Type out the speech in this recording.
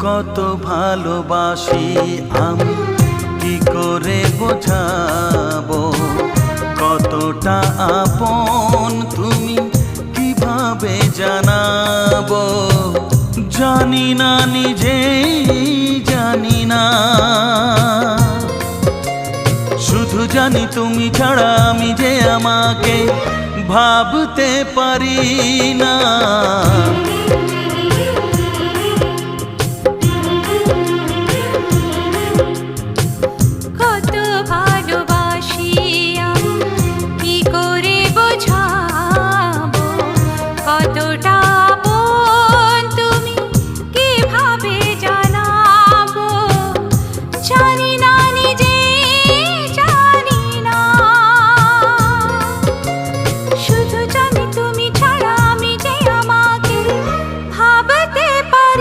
কত ভালোবাসি আমি কি করে বোঝাবো, কতটা আপন তুমি কিভাবে জানাবো। জানি না নিজেই জানি না, শুধু জানি তুমি ছাড়া আমি যে আমাকে ভাবতে পারি না।